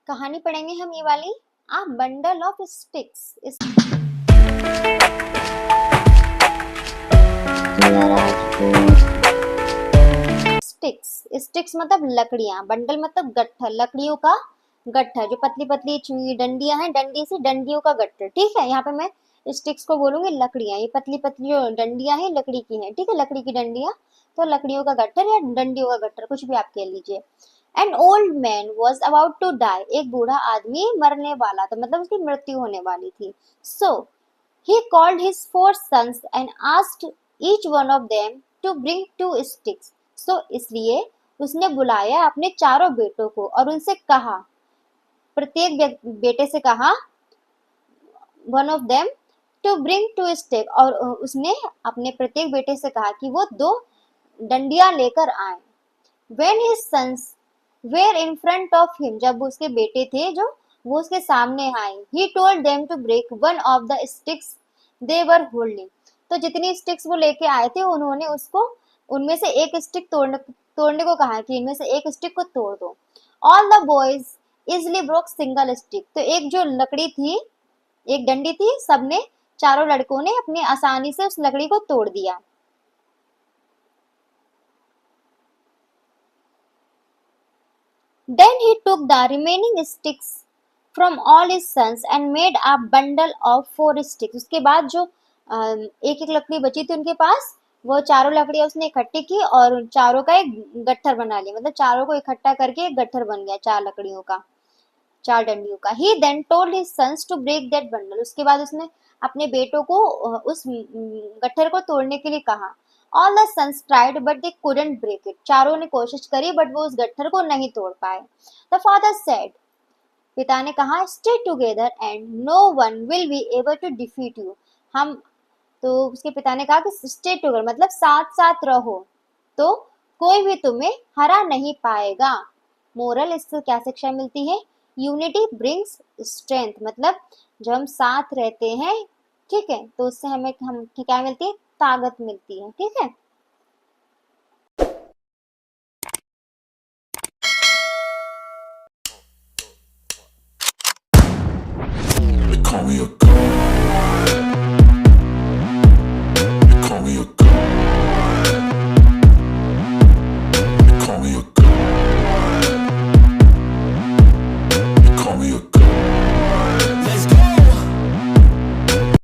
कहानी पढ़ेंगे हम ये वाली, a bundle of sticks. Sticks, sticks मतलब लकड़ियां, बंडल मतलब गट्ठर, लकड़ियों का गट्ठर, जो पतली पतली डंडियां हैं, डंडी सी डंडियों का गट्ठर। ठीक है, यहाँ पे मैं स्टिक्स को बोलूंगी लकड़ियां, ये पतली पतली जो डंडियां हैं लकड़ी की हैं। ठीक है, लकड़ी की डंडियां, तो लकड़ियों का गट्ठर या डंडियों का गट्ठर, कुछ भी आप कह लीजिए। An old man was about to die, एक बूढ़ा आदमी मरने वाला था, मतलब उसकी मृत्यु होने वाली थी। सो he called his four sons and asked each one of them to bring two sticks. So इसलिए उसने बुलाया अपने चारों बेटों को और उनसे कहा, प्रत्येक बेटे से कहा, one of them to bring two stick, और उसने अपने प्रत्येक बेटे से कहा कि वो दो डंडियां लेकर आए। When his sons were in front of him, जब उसके बेटे थे जो वो उसके सामने आए, he told them to break one of the sticks they were holding. तो जितनी स्टिक्स वो लेके आए थे उन्होंने उसको उनमें से एक स्टिक तोड़ने को कहा कि इनमें से एक स्टिक को तोड़ दो। All the boys easily broke single stick. तो एक जो लकड़ी थी, एक डंडी थी, सबने, चारों लड़कों ने अपनी आसानी से उस लकड़ी को तोड़ दिया। Then he took the remaining sticks from all his sons and made a bundle of four sticks. उसके बाद जो एक एक लकड़ी बची थी उनके पास, वो चारों लकड़ियां उसने इकट्ठी की और चारों का एक गट्ठर बना लिया, मतलब चारों को इकट्ठा करके एक गट्ठर बन गया, चार लकड़ियों का, चार डंडियों का। He then told his sons to break that bundle. उसके बाद उसने अपने बेटों को उस गट्ठर को तोड़ने के लिए कहा। All the sons tried but they couldn't break it. चारों ने कोशिश करी बट वो उस गट्ठर को नहीं तोड़ पाए। The father said, पिता ने कहा, stay together and no one will be able to defeat you. हम, तो उसके पिता ने कहा कि stay together मतलब साथ साथ रहो, तो कोई भी तुम्हें हरा नहीं पाएगा। मोरल, इससे क्या शिक्षा मिलती है? यूनिटी ब्रिंग्स स्ट्रेंथ, मतलब जब हम साथ रहते हैं, ठीक है, तो उससे हमें हम क्या मिलती है? ताकत मिलती है। ठीक है।